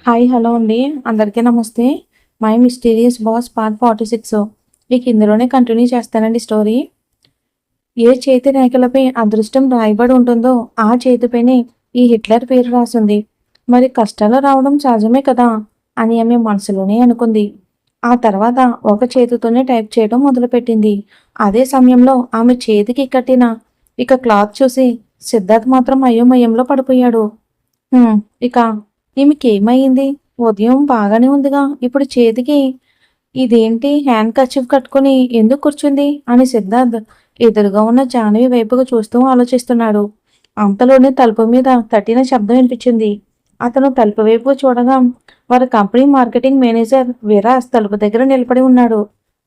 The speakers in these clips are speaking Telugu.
హాయ్ హలో అండి. అందరికీ నమస్తే. మై మిస్టీరియస్ బాస్ పార్ట్ 46 ఇక ఇందులోనే కంటిన్యూ చేస్తానండి స్టోరీ. ఏ చేతి రేఖలపై అదృష్టం రాయబడి ఉంటుందో ఆ చేతిపైనే ఈ హిట్లర్ పేరు రాసుంది. మరి కష్టాలు రావడం సహజమే కదా అని ఆమె మనసులోనే అనుకుంది. ఆ తర్వాత ఒక చేతితోనే టైప్ చేయడం మొదలుపెట్టింది. అదే సమయంలో ఆమె చేతికి కట్టిన క్లాత్ చూసి సిద్ధార్థ్ మాత్రం అయోమయంలో పడిపోయాడు. హ్మ్. ఇక ఈమెకేమైంది? ఉదయం బాగానే ఉందిగా. ఇప్పుడు చేతికి ఇదేంటి హ్యాండ్ కర్చీఫ్ కట్టుకొని ఎందుకు కూర్చుంది? అని సిద్ధార్థ్ ఎదురుగా ఉన్న జాహ్నవి వైపుకు చూస్తూ ఆలోచిస్తున్నాడు. అంతలోనే తలుపు మీద తట్టిన శబ్దం వినిపించింది. అతను తలుపు వైపు చూడగా వారి కంపెనీ మార్కెటింగ్ మేనేజర్ విరాజ్ తలుపు దగ్గర నిలబడి ఉన్నాడు.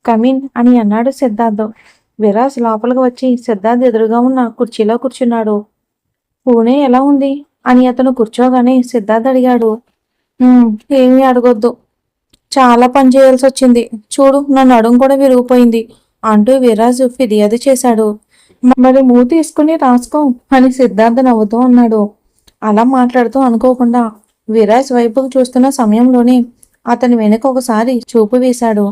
కమిన్ అని అన్నాడు సిద్ధార్థ్. విరాజ్ లోపలికి వచ్చి సిద్ధార్థ్ ఎదురుగా ఉన్న కుర్చీలో కూర్చున్నాడు. పూణే ఎలా ఉంది? అని అతను కూర్చోగానే సిద్ధార్థ్ అడిగాడు. ఏమీ అడగొద్దు. చాలా పని చేయాల్సి వచ్చింది. చూడు నా నడుం కూడా విరిగిపోయింది అంటూ విరాజు ఫిర్యాదు చేశాడు. మరి మూతి తీసుకుని రాసుకో అని సిద్ధార్థ నవ్వుతూ అన్నాడు. అలా మాట్లాడుతూ అనుకోకుండా విరాజ్ వైపుకు చూస్తున్న సమయంలోనే అతని వెనుక ఒకసారి చూపు వేశాడు.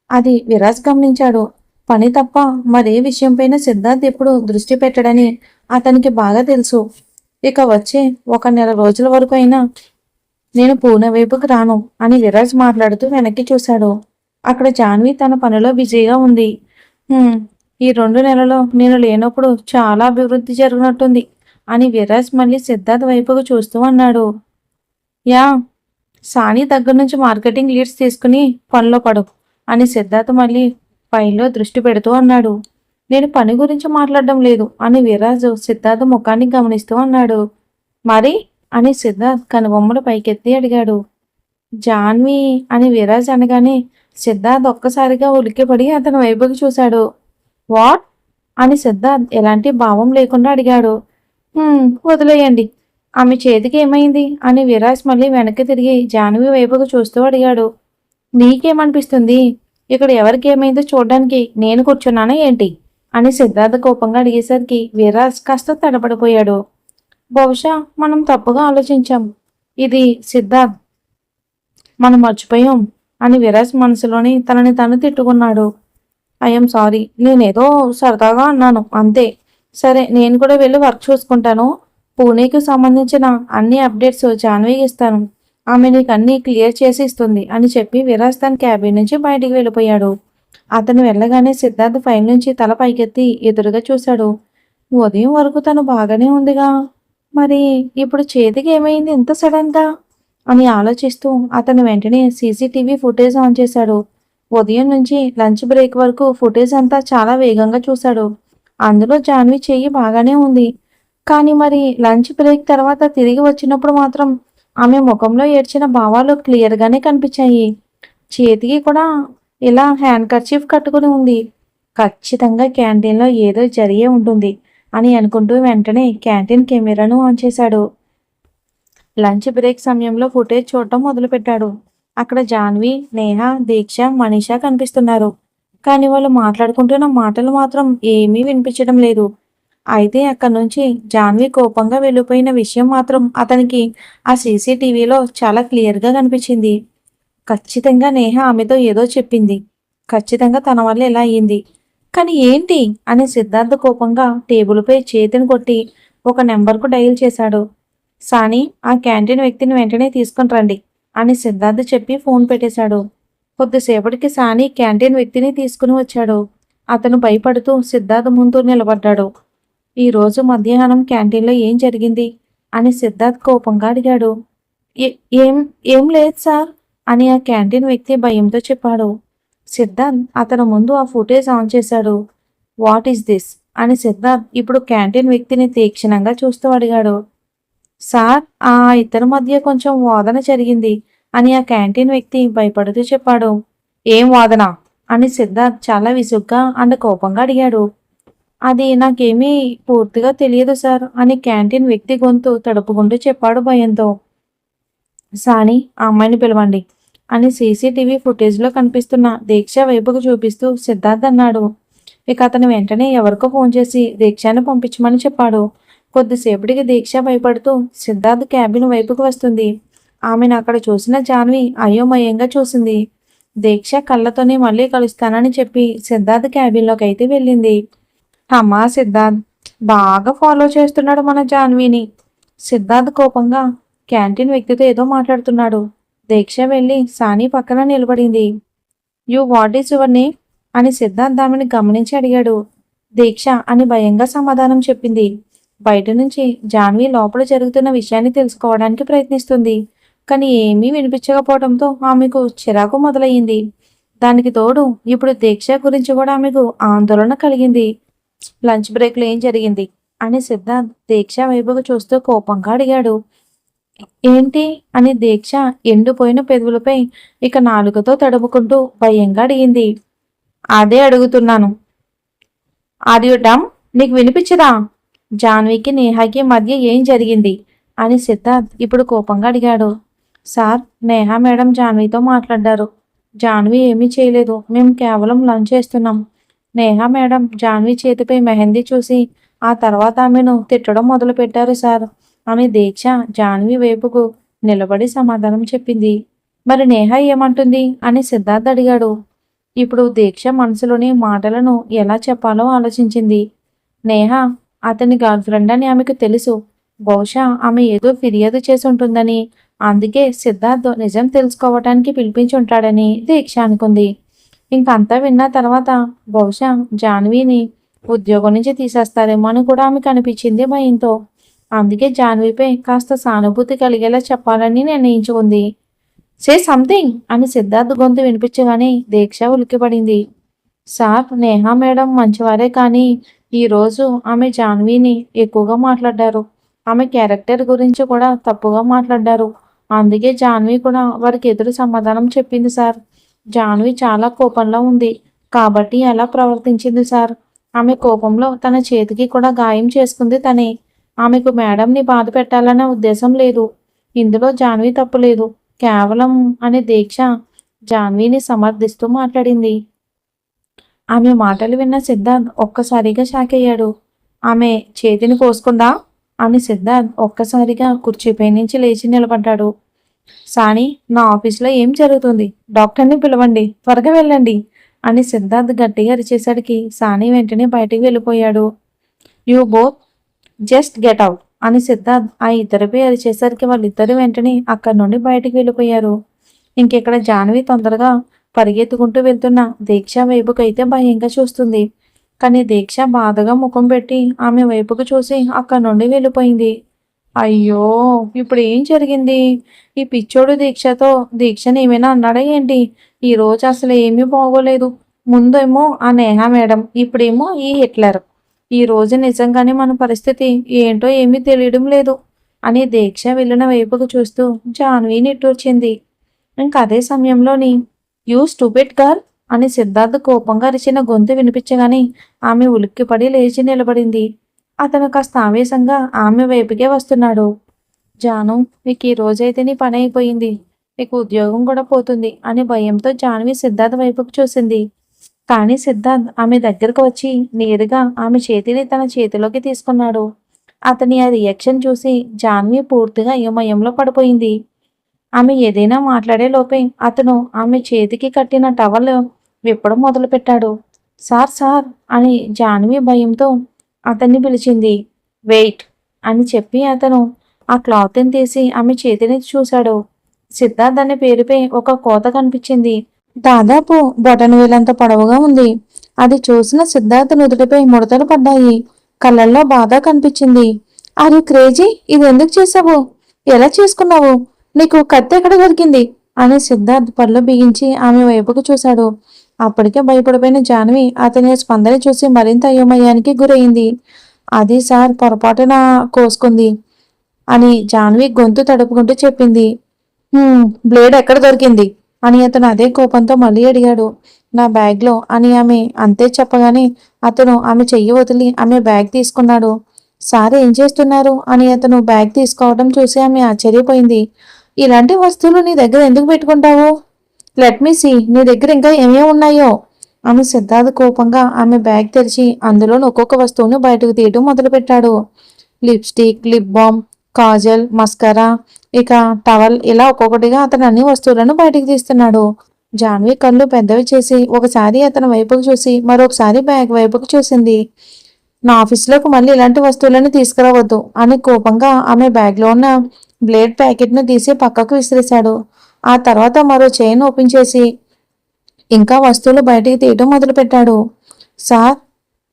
అది విరాజ్ గమనించాడు. పని తప్ప మరే విషయంపైన సిద్ధార్థ్ ఎప్పుడు దృష్టి పెట్టడని అతనికి బాగా తెలుసు. ఇక వచ్చే 1 నెల రోజుల వరకు అయినా నేను పూణె వైపుకి రాను అని విరాజ్ మాట్లాడుతూ వెనక్కి చూశాడు. అక్కడ జాన్వి తన పనిలో బిజీగా ఉంది. "హ్మ్, ఈ 2 నెలల్లో నేను లేనప్పుడు చాలా అభివృద్ధి జరిగినట్టుంది" అని విరాజ్ మళ్ళీ సిద్ధార్థ్ వైపుకు చూస్తూ అన్నాడు. యా, సాని దగ్గర నుంచి మార్కెటింగ్ లీడ్స్ తీసుకుని పనిలో పడు అని సిద్ధార్థ్ మళ్ళీ ఫైల్లో దృష్టి పెడుతూ అన్నాడు. నేను పని గురించి మాట్లాడడం లేదు అని విరాజు సిద్ధార్థ్ ముఖాన్ని గమనిస్తూ అన్నాడు. మరి అని సిద్ధార్థ్ కనుబొమ్మలు పైకెత్తి అడిగాడు. జాన్వి అని విరాజ్ అనగానే సిద్ధార్థ్ ఒక్కసారిగా ఉలిక్కిపడి అతని వైపుకి చూశాడు. వాట్ అని సిద్ధార్థ్ ఎలాంటి భావం లేకుండా అడిగాడు. వదిలేయండి. ఆమె చేతికి ఏమైంది అని విరాజ్ మళ్ళీ వెనక్కి తిరిగి జాన్వి వైపుకు చూస్తూ అడిగాడు. నీకేమనిపిస్తుంది? ఇక్కడ ఎవరికి ఏమైందో చూడడానికి నేను కూర్చున్నానా ఏంటి అని సిద్ధార్థ్ కోపంగా అడిగేసరికి విరాజ్ కాస్త తడబడిపోయాడు. బహుశా మనం తప్పుగా ఆలోచించాం. ఇది సిద్ధార్థ్, మనం మర్చిపోయాం అని విరాజ్ మనసులోని తనని తను తిట్టుకున్నాడు. ఐఎమ్ సారీ, నేనేదో సరదాగా అన్నాను అంతే. సరే, నేను కూడా వెళ్ళి వర్క్ చూసుకుంటాను. పూణేకి సంబంధించిన అన్ని అప్డేట్స్ జాన్వీకి ఇస్తాను. ఆమె నీకు అన్నీ క్లియర్ చేసి ఇస్తుంది అని చెప్పి విరాజ్ తన క్యాబిన్ నుంచి బయటికి వెళ్ళిపోయాడు. అతను వెళ్ళగానే సిద్ధార్థ్ ఫైల్ నుంచి తల పైకెత్తి ఎదురుగా చూశాడు. ఉదయం వరకు తను బాగానే ఉందిగా, మరి ఇప్పుడు చేతికి ఏమైంది ఇంత సడన్గా అని ఆలోచిస్తూ అతను వెంటనే సీసీటీవీ ఫుటేజ్ ఆన్ చేశాడు. ఉదయం నుంచి లంచ్ బ్రేక్ వరకు ఫుటేజ్ అంతా చాలా వేగంగా చూశాడు. అందులో జాన్వి చెయ్యి బాగానే ఉంది. కానీ మరి లంచ్ బ్రేక్ తర్వాత తిరిగి వచ్చినప్పుడు మాత్రం ఆమె ముఖంలో ఏడ్చిన భావాలు క్లియర్గానే కనిపించాయి. చేతికి కూడా ఇలా హ్యాండ్ కర్చీఫ్ కట్టుకుని ఉంది. ఖచ్చితంగా క్యాంటీన్లో ఏదో జరిగే ఉంటుంది అని అనుకుంటూ వెంటనే క్యాంటీన్ కెమెరాను ఆన్ చేశాడు. లంచ్ బ్రేక్ సమయంలో ఫుటేజ్ చూడటం మొదలుపెట్టాడు. అక్కడ జాన్వి, నేహ, దీక్ష, మనీషా కనిపిస్తున్నారు. కానీ వాళ్ళు మాట్లాడుకుంటున్న మాటలు మాత్రం ఏమీ వినిపించడం లేదు. అయితే అక్కడి నుంచి జాన్వి కోపంగా వెళ్ళిపోయిన విషయం మాత్రం అతనికి ఆ సీసీటీవీలో చాలా క్లియర్గా కనిపించింది. ఖచ్చితంగా నేహ ఆమెతో ఏదో చెప్పింది. ఖచ్చితంగా తన వల్ల ఇలా అయ్యింది. కానీ ఏంటి అని సిద్ధార్థ కోపంగా టేబుల్పై చేతిని కొట్టి ఒక నెంబర్కు డయల్ చేశాడు. సాని, ఆ క్యాంటీన్ వ్యక్తిని వెంటనే తీసుకుని రండి అని సిద్ధార్థ్ చెప్పి ఫోన్ పెట్టేశాడు. కొద్దిసేపటికి సాని క్యాంటీన్ వ్యక్తిని తీసుకుని వచ్చాడు. అతను భయపడుతూ సిద్ధార్థ్ ముందు నిలబడ్డాడు. ఈరోజు మధ్యాహ్నం క్యాంటీన్లో ఏం జరిగింది అని సిద్ధార్థ్ కోపంగా అడిగాడు. ఏం ఏం లేదు సార్ అని ఆ క్యాంటీన్ వ్యక్తి భయంతో చెప్పాడు. సిద్ధార్థ్ అతను ముందు ఆ ఫుటేజ్ ఆన్ చేశాడు. వాట్ ఈస్ దిస్ అని సిద్ధార్థ్ ఇప్పుడు క్యాంటీన్ వ్యక్తిని తీక్షణంగా చూస్తూ అడిగాడు. సార్, ఆ ఇద్దరి మధ్య కొంచెం వాదన జరిగింది అని ఆ క్యాంటీన్ వ్యక్తి భయపడుతూ చెప్పాడు. ఏం వాదన అని సిద్ధార్థ్ చాలా విసుగ్గా అండ్ కోపంగా అడిగాడు. అది నాకేమీ పూర్తిగా తెలియదు సార్ అని క్యాంటీన్ వ్యక్తి గొంతు తడుపుకుంటూ చెప్పాడు భయంతో. సాని, ఆ అమ్మాయిని పిలవండి అని సీసీటీవీ ఫుటేజ్లో కనిపిస్తున్న దీక్ష వైపుకు చూపిస్తూ సిద్ధార్థ్ అన్నాడు. ఇక అతను వెంటనే ఎవరికో ఫోన్ చేసి దీక్షను పంపించమని చెప్పాడు. కొద్దిసేపటికి దీక్ష భయపడుతూ సిద్ధార్థ్ క్యాబిన్ వైపుకు వస్తుంది. ఆమెను అక్కడ చూసిన జాన్వి అయోమయంగా చూసింది. దీక్ష కళ్ళతోనే మళ్ళీ కలుస్తానని చెప్పి సిద్ధార్థ్ క్యాబిన్లోకి అయితే వెళ్ళింది. అమ్మా సిద్ధార్థ్ బాగా ఫాలో చేస్తున్నాడు మన జాన్విని. సిద్ధార్థ్ కోపంగా క్యాంటీన్ వ్యక్తితో ఏదో మాట్లాడుతున్నాడు. దీక్ష వెళ్ళి సాని పక్కన నిలబడింది. You what is your name అని సిద్ధార్థ్ ఆమెను గమనించి అడిగాడు. దీక్ష అని భయంగా సమాధానం చెప్పింది. బయట నుంచి జాన్వి లోపల జరుగుతున్న విషయాన్ని తెలుసుకోవడానికి ప్రయత్నిస్తుంది. కానీ ఏమీ వినిపించకపోవడంతో ఆమెకు చిరాకు మొదలయ్యింది. దానికి తోడు ఇప్పుడు దీక్ష గురించి కూడా ఆమెకు ఆందోళన కలిగింది. లంచ్ బ్రేక్లో ఏం జరిగింది అని సిద్ధార్థ్ దీక్ష వైపుకు చూస్తూ కోపంగా అడిగాడు. ఏంటి అని దీక్ష ఎండిపోయిన పెదవులపై ఇక నాలుకతో తడుముకుంటూ భయంగా అడిగింది. అదే అడుగుతున్నాను. ఆర్యుటం నీకు వినిపించదా? జాన్వికి నేహాకి మధ్య ఏం జరిగింది అని సిద్ధార్థ్ ఇప్పుడు కోపంగా అడిగాడు. సార్, నేహా మేడం జాన్వితో మాట్లాడారు. జాన్వి ఏమీ చేయలేదు. మేము కేవలం లంచ్ చేస్తున్నాం. నేహా మేడం జాన్వి చేతిపై మెహందీ చూసి ఆ తర్వాత ఆమెను తిట్టడం మొదలుపెట్టారు సార్ అని దీక్ష జాన్వి వైపుకు నిలబడి సమాధానం చెప్పింది. మరి నేహా ఏమంటుంది అని సిద్ధార్థ్ అడిగాడు. ఇప్పుడు దీక్ష మనసులోని మాటలను ఎలా చెప్పాలో ఆలోచించింది. నేహా అతని గర్ల్ ఫ్రెండ్ అని ఆమెకు తెలుసు. బహుశా ఆమె ఏదో ఫిర్యాదు చేసి ఉంటుందని, అందుకే సిద్ధార్థ్ నిజం తెలుసుకోవటానికి పిలిపించి ఉంటాడని దీక్ష అనుకుంది. ఇంకంతా విన్న తర్వాత బహుశా జాన్విని ఉద్యోగం నుంచి తీసేస్తారేమో అని కూడా ఆమెకు అనిపించింది భయంతో. అందుకే జాన్విపై కాస్త సానుభూతి కలిగేలా చెప్పాలని నిర్ణయించుకుంది. సే సంథింగ్ అని సిద్ధార్థ్ గొంతు వినిపించగానే దీక్ష ఉలిక్కిపడింది. సార్, నేహా మేడం మంచివారే, కానీ ఈరోజు ఆమె జాన్విని ఎక్కువగా మాట్లాడారు. ఆమె క్యారెక్టర్ గురించి కూడా తప్పుగా మాట్లాడారు. అందుకే జాన్వి కూడా వారికి ఎదురు సమాధానం చెప్పింది సార్. జాన్వి చాలా కోపంలో ఉంది కాబట్టి అలా ప్రవర్తించింది సార్. ఆమె కోపంలో తన చేతికి కూడా గాయం చేసుకుంది తనే. ఆమెకు మేడంని బాధ పెట్టాలనే ఉద్దేశం లేదు. ఇందులో జాన్వి తప్పు లేదు, కేవలం అని దీక్ష జాన్విని సమర్థిస్తూ మాట్లాడింది. ఆమె మాటలు విన్న సిద్ధార్థ్ ఒక్కసారిగా షాక్ అయ్యాడు. ఆమె చేతిని కోసుకుందా అని సిద్ధార్థ్ ఒక్కసారిగా కుర్చీపై నుంచి లేచి నిలబడ్డాడు. సాని, నా ఆఫీస్లో ఏం జరుగుతుంది? డాక్టర్ని పిలవండి, త్వరగా వెళ్ళండి అని సిద్ధార్థ్ గట్టిగా అరిచేసరికి సాని వెంటనే బయటికి వెళ్ళిపోయాడు. You both just get out అని సిద్ధార్థ్ ఆ ఇద్దరిపై అరిచేసరికి వాళ్ళిద్దరు వెంటనే అక్కడి నుండి బయటికి వెళ్ళిపోయారు. ఇంకెక్కడ జాన్వి తొందరగా పరిగెత్తుకుంటూ వెళ్తున్న దీక్ష వైపుకు అయితే భయంగా చూస్తుంది. కానీ దీక్ష బాధగా ముఖం పెట్టి ఆమె వైపుకు చూసి అక్కడి నుండి వెళ్ళిపోయింది. అయ్యో, ఇప్పుడు ఏం జరిగింది? ఈ పిచ్చోడు దీక్షని ఏమైనా అన్నాడా ఏంటి? ఈ రోజు అసలు ఏమీ బాగోలేదు. ముందేమో ఆ నేహా మేడం, ఇప్పుడేమో ఈ హిట్లర్. ఈ రోజు నిజంగానే మన పరిస్థితి ఏంటో ఏమీ తెలియడం లేదు అని దీక్ష వెళ్ళిన వైపుకు చూస్తూ జాన్వి నిట్టూర్చింది. ఇంక అదే సమయంలోని యూ స్టూపిడ్ గర్ల్ అని సిద్ధార్థ్ కోపంగా అరిచిన గొంతు వినిపించగానే ఆమె ఉలిక్కిపడి లేచి నిలబడింది. అతను కాస్త ఆవేశంగా ఆమె వైపుకే వస్తున్నాడు. జాను, నీకు ఈ రోజైతే నీ పని అయిపోయింది. నీకు ఉద్యోగం కూడా పోతుంది అని భయంతో జాన్వి సిద్ధార్థ్ వైపుకు చూసింది. కానీ సిద్ధార్థ్ ఆమె దగ్గరకు వచ్చి నేరుగా ఆమె చేతిని తన చేతిలోకి తీసుకున్నాడు. అతని ఆ రియాక్షన్ చూసి జాన్వి పూర్తిగా అయోమయంలో పడిపోయింది. ఆమె ఏదైనా మాట్లాడే లోపే అతను ఆమె చేతికి కట్టిన టవల్ విప్పడం మొదలుపెట్టాడు. సార్ సార్ అని జాన్వి భయంతో అతన్ని పిలిచింది. వెయిట్ అని చెప్పి అతను ఆ క్లాత్ని తీసి ఆమె చేతిని చూశాడు. సిద్ధార్థ్ అనే పేరుపై ఒక కోత కనిపించింది. దాదాపు బటన్ వేలంత పొడవుగా ఉంది. అది చూసిన సిద్ధార్థ్ నుదుటిపై ముడతలు పడ్డాయి. కళ్ళల్లో బాధ కనిపించింది. Are you crazy? ఇది ఎందుకు చేసావు? ఎలా చేసుకున్నావు? నీకు కత్తి ఎక్కడ దొరికింది అని సిద్ధార్థ్ పళ్ళు బిగించి ఆమె వైపుకు చూశాడు. అప్పటికే భయపడిపోయిన జాన్వి అతని స్పందన చూసి మరింత అయోమయానికి గురయింది. అది సార్, పొరపాటున కోసుకుంది అని జాన్వి గొంతు తడుపుకుంటూ చెప్పింది. బ్లేడ్ ఎక్కడ దొరికింది అని అతను అదే కోపంతో మళ్ళీ అడిగాడు. నా బ్యాగ్లో అని ఆమె అంతే చెప్పగానే అతను ఆమె చెయ్యి వదిలి ఆమె బ్యాగ్ తీసుకున్నాడు. సార్, ఏం చేస్తున్నారు అని అతను బ్యాగ్ తీసుకోవడం చూసి ఆమె ఆశ్చర్యపోయింది. ఇలాంటి వస్తువులు నీ దగ్గర ఎందుకు పెట్టుకుంటావు? లెట్ మీ సీ, నీ దగ్గర ఇంకా ఏమేమి ఉన్నాయో అని సిద్ధార్థ్ కోపంగా ఆమె బ్యాగ్ తెరిచి అందులో ఒక్కొక్క వస్తువును బయటకు తీయడం మొదలుపెట్టాడు. Lipstick, lip balm, Kajal, mascara, ఇక టవల్ ఇలా ఒక్కొక్కటిగా అతను అన్ని వస్తువులను బయటికి తీస్తున్నాడు. జాన్వి కళ్ళు పెద్దవి చేసి ఒకసారి అతని వైపుకు చూసి మరొకసారి బ్యాగ్ వైపుకు చూసింది. నా ఆఫీసులోకి మళ్ళీ ఇలాంటి వస్తువులను తీసుకురావద్దు అని కోపంగా ఆమె బ్యాగ్లో ఉన్న బ్లేడ్ ప్యాకెట్ను తీసి పక్కకు విసిరేశాడు. ఆ తర్వాత మరో చైన్ ఓపెన్ చేసి ఇంకా వస్తువులు బయటికి తీయడం మొదలుపెట్టాడు. Sir,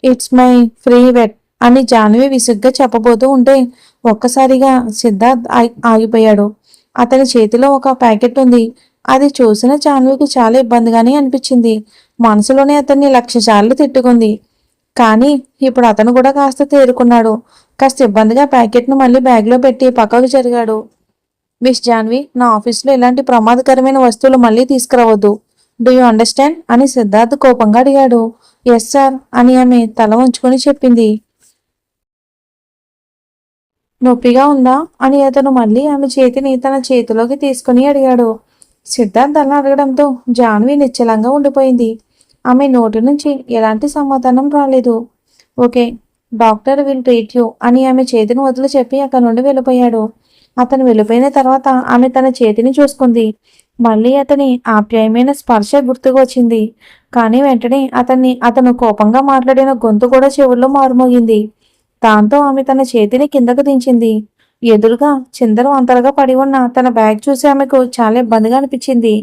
it's my private అని జాన్వి విసుగ్గా చెప్పబోతూ ఉంటే ఒక్కసారిగా సిద్ధార్థ్ ఆగిపోయాడు. అతని చేతిలో ఒక ప్యాకెట్ ఉంది. అది చూసిన జాన్వికి చాలా ఇబ్బందిగానే అనిపించింది. మనసులోనే అతన్ని 1,00,000 సార్లు తిట్టుకుంది. కానీ ఇప్పుడు అతను కూడా కాస్త తేరుకున్నాడు. కాస్త ఇబ్బందిగా ప్యాకెట్ను మళ్ళీ బ్యాగ్లో పెట్టి పక్కకు జరిగాడు. మిస్ జాన్వి, నా ఆఫీస్లో ఇలాంటి ప్రమాదకరమైన వస్తువులు మళ్ళీ తీసుకురావద్దు. డూ యూ అండర్స్టాండ్ అని సిద్ధార్థ్ కోపంగా అడిగాడు. ఎస్ సార్ అని ఆమె తల వంచుకొని చెప్పింది. నొప్పిగా ఉందా అని అతను మళ్ళీ ఆమె చేతిని తన చేతిలోకి తీసుకుని అడిగాడు. సిద్ధార్థ్ అలా అడగడంతో జాన్వి నిశ్చలంగా ఉండిపోయింది. ఆమె నోటి నుంచి ఎలాంటి సమాధానం రాలేదు. Okay, doctor will treat you అని ఆమె చేతిని వదిలి చెప్పి అక్కడి నుండి వెళ్ళిపోయాడు. అతను వెళ్ళిపోయిన తర్వాత ఆమె తన చేతిని చూసుకుంది. మళ్ళీ అతని ఆప్యాయమైన స్పర్శ గుర్తుకు వచ్చింది. కానీ వెంటనే అతను కోపంగా మాట్లాడిన గొంతు కూడా చెవుల్లో మారుమోగింది. దాంతో ఆమె తన చేతిని కిందకు దించింది. ఎదురుగా చిందరు అంతలుగా పడి ఉన్న తన బ్యాగ్ చూసి ఆమెకు చాలా ఇబ్బందిగా అనిపించింది.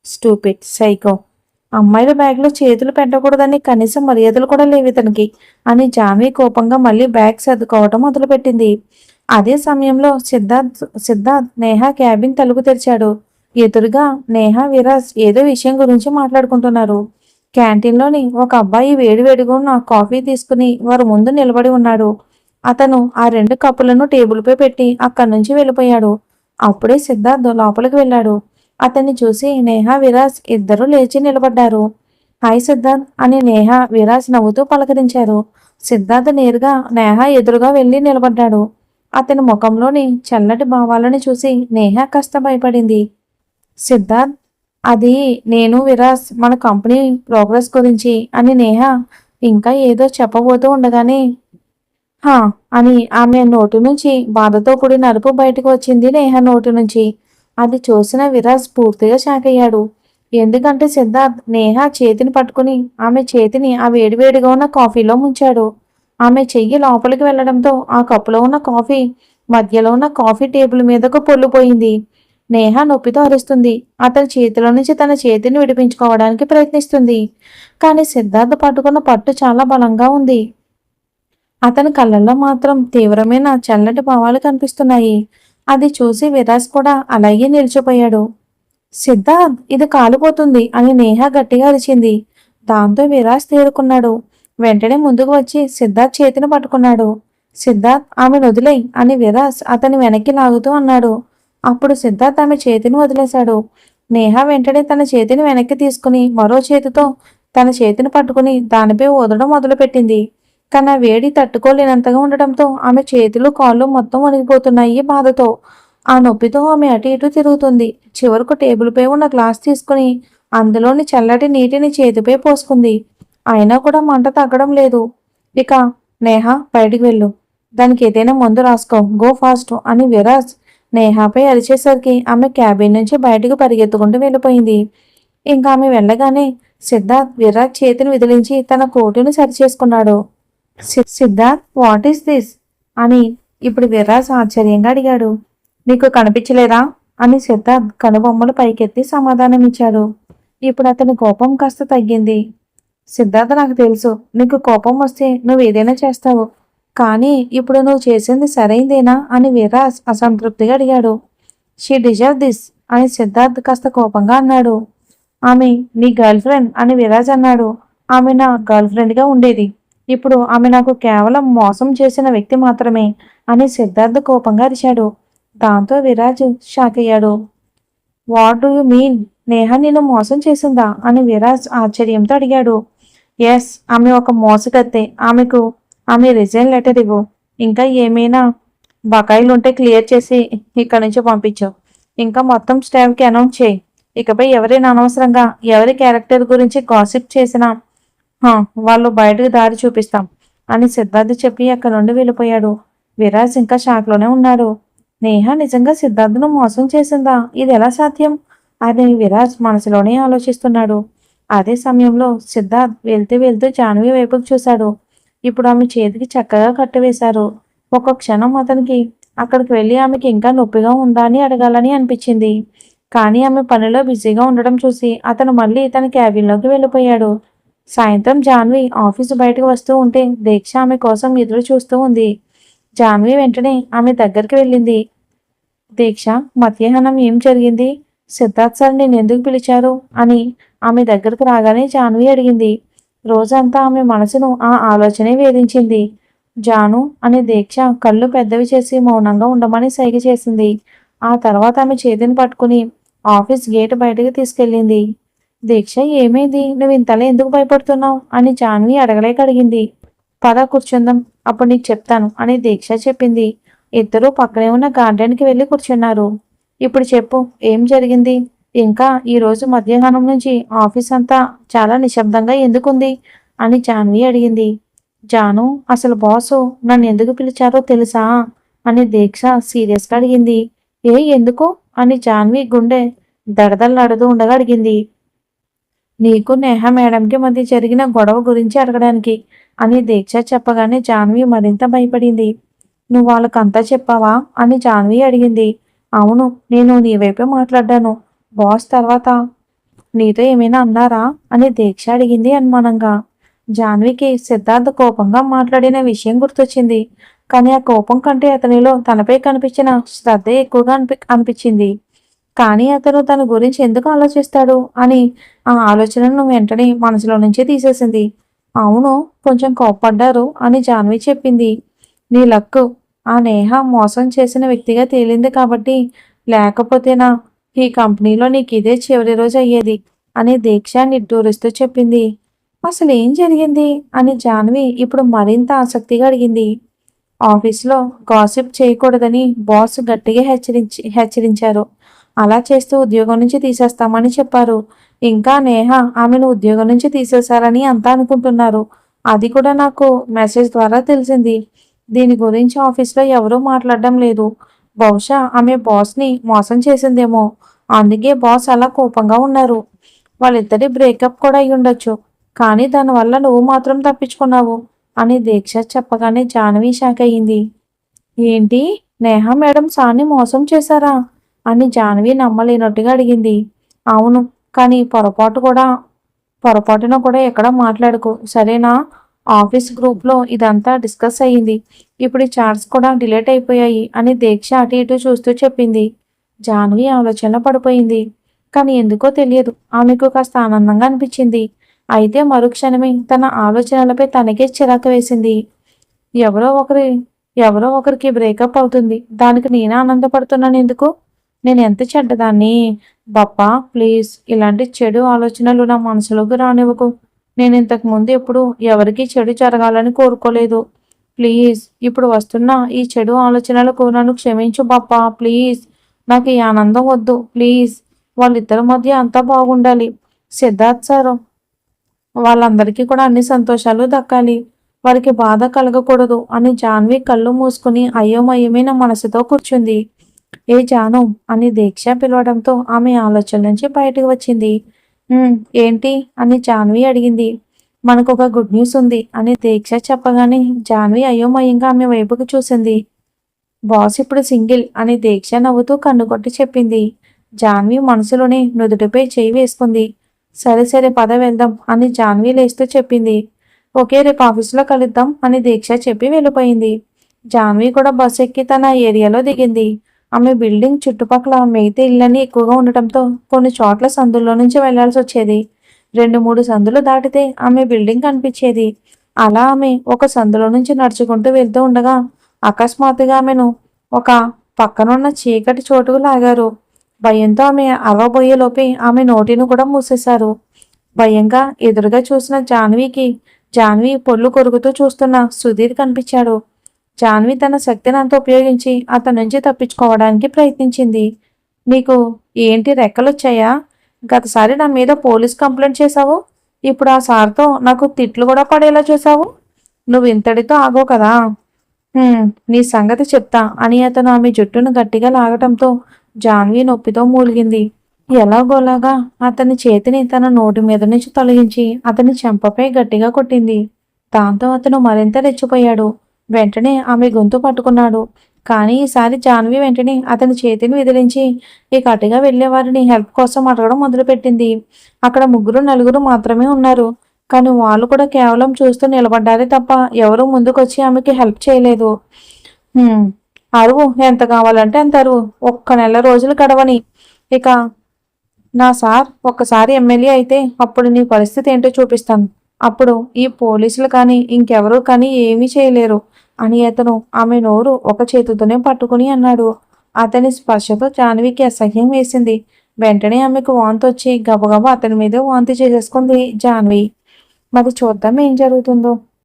స్టూపిడ్ సైకో, అమ్మాయిల బ్యాగ్లో చేతులు పెట్టకూడదని కనీసం మర్యాదలు కూడా లేవు ఇతనికి అని జాన్వి కోపంగా మళ్ళీ బ్యాగ్ సర్దుకోవటం మొదలుపెట్టింది. అదే సమయంలో సిద్ధార్థ్ నేహ క్యాబిన్ తలుపు తెరిచాడు. ఎదురుగా నేహ, విరాజ్ ఏదో విషయం గురించి మాట్లాడుకుంటున్నారు. క్యాంటీన్లోని ఒక అబ్బాయి వేడివేడిగా ఉన్న కాఫీ తీసుకుని వారి ముందు నిలబడి ఉన్నాడు. అతను ఆ 2 కప్పులను టేబుల్పై పెట్టి అక్కడి నుంచి వెళ్ళిపోయాడు. అప్పుడే సిద్ధార్థ్ లోపలికి వెళ్ళాడు. అతన్ని చూసి నేహ, విరాజ్ ఇద్దరూ లేచి నిలబడ్డారు. హాయ్ సిద్ధార్థ్ అని నేహ, విరాజ్ నవ్వుతూ పలకరించారు. సిద్ధార్థ్ నేరుగా నేహ ఎదురుగా వెళ్ళి నిలబడ్డాడు. అతని ముఖంలోని చల్లటి భావాలను చూసి నేహ కాస్త భయపడింది. సిద్ధార్థ్, అది నేను, విరాజ్ మన కంపెనీ ప్రోగ్రెస్ గురించి అని నేహ ఇంకా ఏదో చెప్పబోతూ ఉండగానే హా అని ఆమె నోటి నుంచి బాధతో కూడిన అరుపు బయటకు వచ్చింది నేహ నోటి నుంచి. అది చూసిన విరాజ్ పూర్తిగా షాక్ అయ్యాడు. ఎందుకంటే సిద్ధార్థ్ నేహ చేతిని పట్టుకుని ఆమె చేతిని ఆ వేడివేడిగా ఉన్న కాఫీలో ముంచాడు. ఆమె చెయ్యి లోపలికి వెళ్లడంతో ఆ కప్పులో ఉన్న కాఫీ మధ్యలో ఉన్న కాఫీ టేబుల్ మీదకు పొల్లిపోయింది. నేహ నొప్పితో అరుస్తుంది. అతని చేతిలో నుంచి తన చేతిని విడిపించుకోవడానికి ప్రయత్నిస్తుంది. కానీ సిద్ధార్థ్ పట్టుకున్న పట్టు చాలా బలంగా ఉంది. అతని కళ్ళల్లో మాత్రం తీవ్రమైన చల్లటి భావాలు కనిపిస్తున్నాయి. అది చూసి విరాజ్ కూడా అలాగే నిలిచిపోయాడు. సిద్ధార్థ్, ఇది కాలిపోతుంది అని నేహ గట్టిగా అరిచింది. దాంతో విరాజ్ తేరుకున్నాడు. వెంటనే ముందుకు వచ్చి సిద్ధార్థ్ చేతిని పట్టుకున్నాడు. సిద్ధార్థ్, ఆమెను వదిలేయ్ అని విరాజ్ అతని వెనక్కి లాగుతూ అన్నాడు. అప్పుడు సిద్ధార్థ్ ఆమె చేతిని వదిలేశాడు. నేహ వెంటనే తన చేతిని వెనక్కి తీసుకుని మరో చేతితో తన చేతిని పట్టుకుని దానిపై ఊదడం మొదలుపెట్టింది. కానీ ఆ వేడి తట్టుకోలేనంతగా ఉండటంతో ఆమె చేతులు, కాళ్ళు మొత్తం వణికిపోతున్నాయి బాధతో. ఆ నొప్పితో ఆమె అటు ఇటు తిరుగుతుంది. చివరకు టేబుల్పై ఉన్న గ్లాస్ తీసుకుని అందులోని చల్లటి నీటిని చేతిపై పోసుకుంది. అయినా కూడా మంట తగ్గడం లేదు. ఇక నేహ, బయటికి వెళ్ళు, దానికి ఏదైనా మందు రాసుకో, గో ఫాస్ట్ అని విరాజ్ నేహాపై అరిచేసరికి ఆమె క్యాబిన్ నుంచి బయటకు పరిగెత్తుకుంటూ వెళ్ళిపోయింది. ఇంకా ఆమె వెళ్ళగానే సిద్ధార్థ్ విరాజ్ చేతిని విదిలించి తన కోటును సరిచేసుకున్నాడు. సిద్ధార్థ్, వాట్ ఈస్ దిస్ అని ఇప్పుడు విరాజ్ ఆశ్చర్యంగా అడిగాడు. నీకు కనిపించలేదా అని సిద్ధార్థ్ కనుబొమ్మలు పైకెత్తి సమాధానమిచ్చాడు. ఇప్పుడు అతని కోపం కాస్త తగ్గింది. సిద్ధార్థ్, నాకు తెలుసు నీకు కోపం వస్తే నువ్వు ఏదైనా చేస్తావు, కానీ ఇప్పుడు నువ్వు చేసింది సరైందేనా అని విరాజ్ అసంతృప్తిగా అడిగాడు. షీ డిజర్వ్ దిస్ అని సిద్ధార్థ్ కాస్త కోపంగా అన్నాడు. ఆమె నీ గర్ల్ ఫ్రెండ్ అని విరాజ్ అన్నాడు. ఆమె నా గర్ల్ ఫ్రెండ్గా ఉండేది. ఇప్పుడు ఆమె నాకు కేవలం మోసం చేసిన వ్యక్తి మాత్రమే అని సిద్ధార్థ్ కోపంగా అరిచాడు. దాంతో విరాజ్ షాక్ అయ్యాడు. What do you mean? Neha నిన్ను మోసం చేసిందా అని విరాజ్ ఆశ్చర్యంతో అడిగాడు. ఎస్, ఆమె ఒక మోసగత్తె. ఆమె రిజైన్ లెటర్ ఇవ్వు. ఇంకా ఏమైనా బకాయిలు ఉంటే క్లియర్ చేసి ఇక్కడి నుంచి పంపించు. ఇంకా మొత్తం స్టాఫ్కి అనౌన్స్ చేయి. ఇకపై ఎవరైనా అనవసరంగా ఎవరి క్యారెక్టర్ గురించి గాసిప్ చేసినా వాళ్ళు బయటకు దారి చూపిస్తాం అని సిద్ధార్థ్ చెప్పి అక్కడి నుండి వెళ్ళిపోయాడు. విరాజ్ ఇంకా షాక్లోనే ఉన్నాడు. నేహ నిజంగా సిద్ధార్థను మోసం చేసిందా? ఇది ఎలా సాధ్యం అని విరాజ్ మనసులోనే ఆలోచిస్తున్నాడు. అదే సమయంలో సిద్ధార్థ్ వెళ్తూ వెళ్తూ జాహ్నవి వైపుకు చూశాడు. ఇప్పుడు ఆమె చేతికి చక్కగా కట్టివేశారు. ఒక్క క్షణం అతనికి అక్కడికి వెళ్ళి ఆమెకి ఇంకా నొప్పిగా ఉందా అని అడగాలని అనిపించింది. కానీ ఆమె పనిలో బిజీగా ఉండడం చూసి అతను మళ్ళీ తన క్యాబిన్లోకి వెళ్ళిపోయాడు. సాయంత్రం జాహ్నవి ఆఫీసు బయటకు వస్తూ ఉంటే దీక్ష ఆమె కోసం ఎదురు చూస్తూ ఉంది. జాహ్నవి వెంటనే ఆమె దగ్గరికి వెళ్ళింది. దీక్ష, మధ్యాహ్నం ఏం జరిగింది? సిద్ధార్థ్ సార్ నేనెందుకు పిలిచారు అని ఆమె దగ్గరకు రాగానే జాహ్నవి అడిగింది. రోజంతా ఆమె మనసును ఆ ఆలోచనే వేధించింది. జాను అని దీక్ష కళ్ళు పెద్దవి చేసి మౌనంగా ఉండమని సైగ చేసింది. ఆ తర్వాత ఆమె చేతిని పట్టుకుని ఆఫీస్ గేట్ బయటకు తీసుకెళ్ళింది. దీక్ష, ఏమైంది? నువ్వు ఇంతలా ఎందుకు భయపడుతున్నావు అని జాన్వి అడగలేక అడిగింది. పద కూర్చుందాం, అప్పుడు నీకు చెప్తాను అని దీక్ష చెప్పింది. ఇద్దరూ పక్కనే ఉన్న గార్డెన్కి వెళ్ళి కూర్చున్నారు. ఇప్పుడు చెప్పు, ఏం జరిగింది? ఇంకా ఈరోజు మధ్యాహ్నం నుంచి ఆఫీస్ అంతా చాలా నిశ్శబ్దంగా ఎందుకుంది అని జాన్వి అడిగింది. జాను, అసలు బాసు నన్ను ఎందుకు పిలిచారో తెలుసా అని దీక్ష సీరియస్గా అడిగింది. ఎందుకు అని జాన్వి గుండె దడదల్లాడుతూ ఉండగా అడిగింది. నీకు నేహ మేడంకి మధ్య జరిగిన గొడవ గురించి అడగడానికి అని దీక్ష చెప్పగానే జాన్వి మరింత భయపడింది. నువ్వు వాళ్ళకంతా చెప్పావా అని జాన్వి అడిగింది. అవును, నేను నీ వైపే మాట్లాడ్డాను. బాస్ తర్వాత నీతో ఏమైనా అన్నారా అని దీక్ష అడిగింది అనుమానంగా. జాన్వికి సిద్ధార్థ్ కోపంగా మాట్లాడిన విషయం గుర్తొచ్చింది. కానీ ఆ కోపం కంటే అతనిలో తనపై కనిపించిన శ్రద్ధ ఎక్కువగా అనిపించింది. కానీ అతను తన గురించి ఎందుకు ఆలోచిస్తాడు అని ఆ ఆలోచనను వెంటనే మనసులో నుంచి తీసేసింది. అవును, కొంచెం కోప్పడ్డారు అని జాన్వి చెప్పింది. నీ లక్కు, ఆ నేహ మోసం చేసిన వ్యక్తిగా తేలింది కాబట్టి, లేకపోతేనా ఈ కంపెనీలో నీకు ఇదే చివరి రోజు అయ్యేది అని దీక్ష నిట్టూరుస్తూ చెప్పింది. అసలు ఏం జరిగింది అని జాన్వి ఇప్పుడు మరింత ఆసక్తిగా అడిగింది. ఆఫీస్లో గాసిప్ చేయకూడదని బాస్ గట్టిగా హెచ్చరించారు. అలా చేస్తూ ఉద్యోగం నుంచి తీసేస్తామని చెప్పారు. ఇంకా నేహ ఆమెను ఉద్యోగం నుంచి తీసేశారని అంతా అనుకుంటున్నారు. అది కూడా నాకు మెసేజ్ ద్వారా తెలిసింది. దీని గురించి ఆఫీస్లో ఎవరూ మాట్లాడడం లేదు. బహుశా ఆమె బాస్ని మోసం చేసిందేమో. అందుకే బాస్ అలా కోపంగా ఉన్నారు. వాళ్ళిద్దరి బ్రేకప్ కూడా అయి ఉండొచ్చు. కానీ దానివల్ల నువ్వు మాత్రం తప్పించుకున్నావు అని దీక్ష చెప్పగానే జాహ్నవి షాక్ అయ్యింది. ఏంటి, నేహ మేడం సార్ని మోసం చేశారా అని జాహ్నవి నమ్మలేనట్టుగా అడిగింది. అవును, కానీ పొరపాటున కూడా ఎక్కడ మాట్లాడుకో, సరేనా? ఆఫీస్ గ్రూప్లో ఇదంతా డిస్కస్ అయ్యింది. ఇప్పుడు ఈ చాట్స్ కూడా డిలీట్ అయిపోయాయి అని దీక్ష అటు ఇటు చూస్తూ చెప్పింది. జాహ్నవి ఆలోచనలో పడిపోయింది. కానీ ఎందుకో తెలియదు, ఆమెకు కాస్త ఆనందంగా అనిపించింది. అయితే మరుక్షణమే తన ఆలోచనలపై తనకే చిరాకు వేసింది. ఎవరో ఒకరి ఎవరో ఒకరికి బ్రేకప్ అవుతుంది, దానికి నేనే ఆనందపడుతున్నాను ఎందుకు? నేను ఎంత చెడ్డదాన్ని. బప్పా, ప్లీజ్ ఇలాంటి చెడు ఆలోచనలు నా మనసులోకి రానివ్వకు. నేను ఇంతకు ముందు ఎప్పుడు ఎవరికి చెడు జరగాలని కోరుకోలేదు. ప్లీజ్ ఇప్పుడు వస్తున్న ఈ చెడు ఆలోచనలకు నన్ను క్షమించు బప్పా, ప్లీజ్. నాకు ఈ ఆనందం వద్దు, ప్లీజ్. వాళ్ళిద్దరి మధ్య అంతా బాగుండాలి. సిద్ధార్థ్ సార్ వాళ్ళందరికీ కూడా అన్ని సంతోషాలు దక్కాలి. వారికి బాధ కలగకూడదు అని జాన్వి కళ్ళు మూసుకుని అయోమయమైన మనసుతో కూర్చుంది. ఏ జాను అని దీక్ష పిలవడంతో ఆమె ఆలోచన నుంచి బయటకు వచ్చింది. ఏంటి అని జాన్వి అడిగింది. మనకు ఒక గుడ్ న్యూస్ ఉంది అని దీక్ష చెప్పగానే జాన్వి అయోమయంగా ఆమె వైపుకు చూసింది. బాస్ ఇప్పుడు సింగిల్ అని దీక్ష నవ్వుతూ కన్నుకొట్టి చెప్పింది. జాన్వి మనసులోనే నుదుటిపై చేయి వేసుకుంది. సరే సరే పద వెళ్దాం అని జాన్వి లేస్తూ చెప్పింది. ఓకే, రేపు ఆఫీసులో కలుద్దాం అని దీక్ష చెప్పి వెళ్ళిపోయింది. జాన్వి కూడా బస్ ఎక్కి తన ఏరియాలో దిగింది. ఆమె బిల్డింగ్ చుట్టుపక్కల మిగతా ఇళ్ళని ఎక్కువగా ఉండటంతో కొన్ని చోట్ల సందుల్లో నుంచి వెళ్లాల్సి వచ్చేది. 2-3 సందులు దాటితే ఆమె బిల్డింగ్ కనిపించేది. అలా ఆమె ఒక సందులో నుంచి నడుచుకుంటూ వెళ్తూ ఉండగా అకస్మాత్తుగా ఆమెను ఒక పక్కనున్న చీకటి చోటుకు లాగారు. భయంతో ఆమె అరవబోయే లోపే ఆమె నోటిని కూడా మూసేశారు. భయంగా ఎదురుగా చూసిన జాన్వి పొల్లు కొరుకుతూ చూస్తున్న సుధీర్ కనిపించాడు. జాన్వి తన శక్తిని అంతా ఉపయోగించి అతని నుంచి తప్పించుకోవడానికి ప్రయత్నించింది. నీకు ఏంటి రెక్కలొచ్చాయా? గతసారి నా మీద పోలీస్ కంప్లైంట్ చేశావు. ఇప్పుడు ఆ సార్తో నాకు తిట్లు కూడా పడేలా చేశావు. నువ్వు ఇంతటితో ఆగో కదా. నీ సంగతి చెప్తా అని అతను ఆమె జుట్టును గట్టిగా లాగటంతో జాన్వి నొప్పితో మూలిగింది. ఎలాగోలాగా అతని చేతిని తన నోటి మీద నుంచి తొలగించి అతని చెంపపై గట్టిగా కొట్టింది. దాంతో అతను మరింత రెచ్చిపోయాడు. వెంటనే ఆమె గొంతు పట్టుకున్నాడు. కానీ ఈసారి జాన్వి వెంటనే అతని చేతిని విదిలించి ఇక అటుగా వెళ్లే వారిని హెల్ప్ కోసం అడగడం మొదలుపెట్టింది. అక్కడ ముగ్గురు నలుగురు మాత్రమే ఉన్నారు. కానీ వాళ్ళు కూడా కేవలం చూస్తూ నిలబడ్డారే తప్ప ఎవరూ ముందుకొచ్చి ఆమెకి హెల్ప్ చేయలేదు. అరువు ఎంత కావాలంటే అంత అరువు, ఒక్క నెల రోజులు గడవని. ఇక నా సార్ ఒక్కసారి ఎమ్మెల్యే అయితే అప్పుడు నీ పరిస్థితి ఏంటో చూపిస్తాను. అప్పుడు ఈ పోలీసులు కానీ ఇంకెవరూ కానీ ఏమీ చేయలేరు అని అతను ఆమె నోరు ఒక చేతితోనే పట్టుకుని అన్నాడు. అతని స్పర్శతో జాన్వికి అసహ్యం వేసింది. వెంటనే ఆమెకు వాంతి వచ్చి గబగబా అతని మీద వాంతి చేసేసుకుంది జాన్వి. మరి చూద్దాం ఏం జరుగుతుందో.